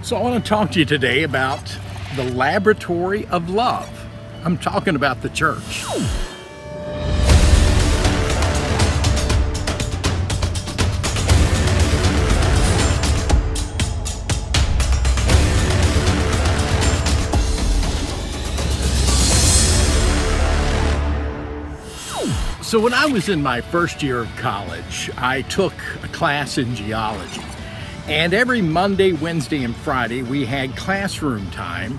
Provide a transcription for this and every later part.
So I want to talk to you today about the laboratory of love. I'm talking about the church. So when I was in my first year of college, I took a class in geology. And every Monday, Wednesday, and Friday, we had classroom time,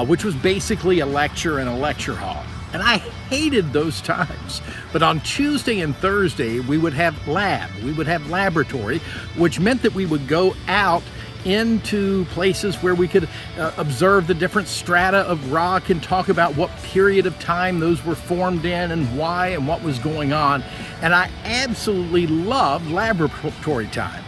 which was basically a lecture in a lecture hall. And I hated those times. But on Tuesday and Thursday, we would have lab. We would have laboratory, which meant that we would go out into places where we could observe the different strata of rock and talk about what period of time those were formed in and why and what was going on. And I absolutely loved laboratory time.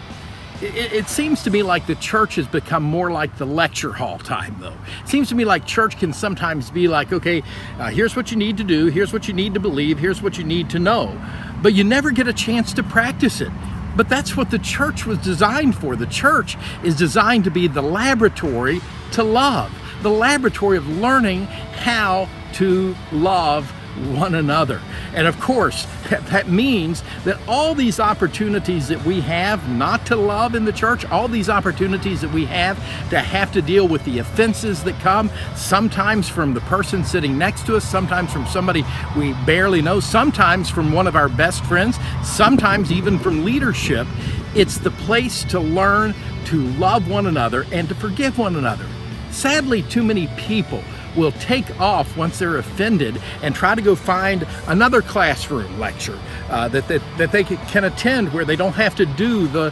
It seems to me like the church has become more like the lecture hall time, though. It seems to me like church can sometimes be like, okay, here's what you need to do, here's what you need to believe, here's what you need to know. But you never get a chance to practice it. But that's what the church was designed for. The church is designed to be the laboratory to love, the laboratory of learning how to love one another. And of course, that means that all these opportunities that we have not to love in the church, all these opportunities that we have to deal with the offenses that come, sometimes from the person sitting next to us, sometimes from somebody we barely know, sometimes from one of our best friends, sometimes even from leadership. It's the place to learn to love one another and to forgive one another. Sadly, too many people will take off once they're offended and try to go find another classroom lecture that they can attend where they don't have to do the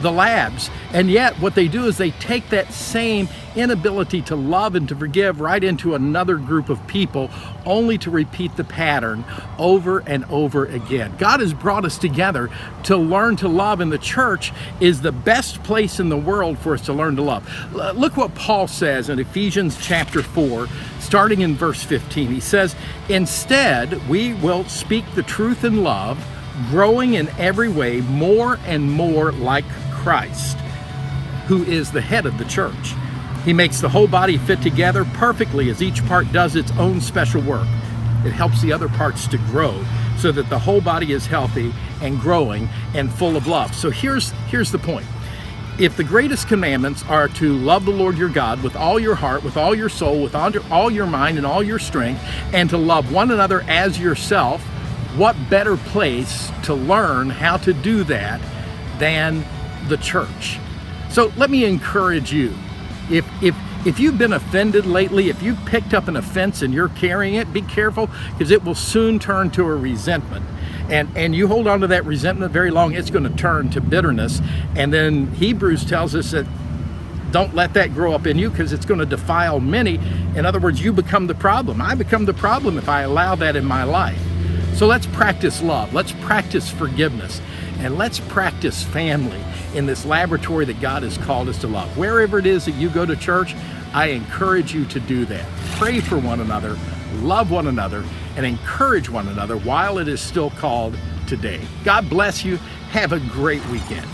labs. And yet what they do is they take that same inability to love and to forgive right into another group of people, only to repeat the pattern over and over again. God has brought us together to learn to love, and the church is the best place in the world for us to learn to love. Look what Paul says in Ephesians chapter 4, starting in verse 15. He says, "Instead, we will speak the truth in love, growing in every way more and more like Christ, who is the head of the church. He makes the whole body fit together perfectly as each part does its own special work. It helps the other parts to grow so that the whole body is healthy and growing and full of love." So here's the point. If the greatest commandments are to love the Lord your God with all your heart, with all your soul, with all your mind and all your strength, and to love one another as yourself, what better place to learn how to do that than the church? So let me encourage you. If you've been offended lately, if you've picked up an offense and you're carrying it, be careful, because it will soon turn to a resentment. And you hold on to that resentment very long, it's going to turn to bitterness. And then Hebrews tells us that don't let that grow up in you, because it's going to defile many. In other words, you become the problem. I become the problem if I allow that in my life. So let's practice love. Let's practice forgiveness. And let's practice family in this laboratory that God has called us to love. Wherever it is that you go to church, I encourage you to do that. Pray for one another, love one another, and encourage one another while it is still called today. God bless you. Have a great weekend.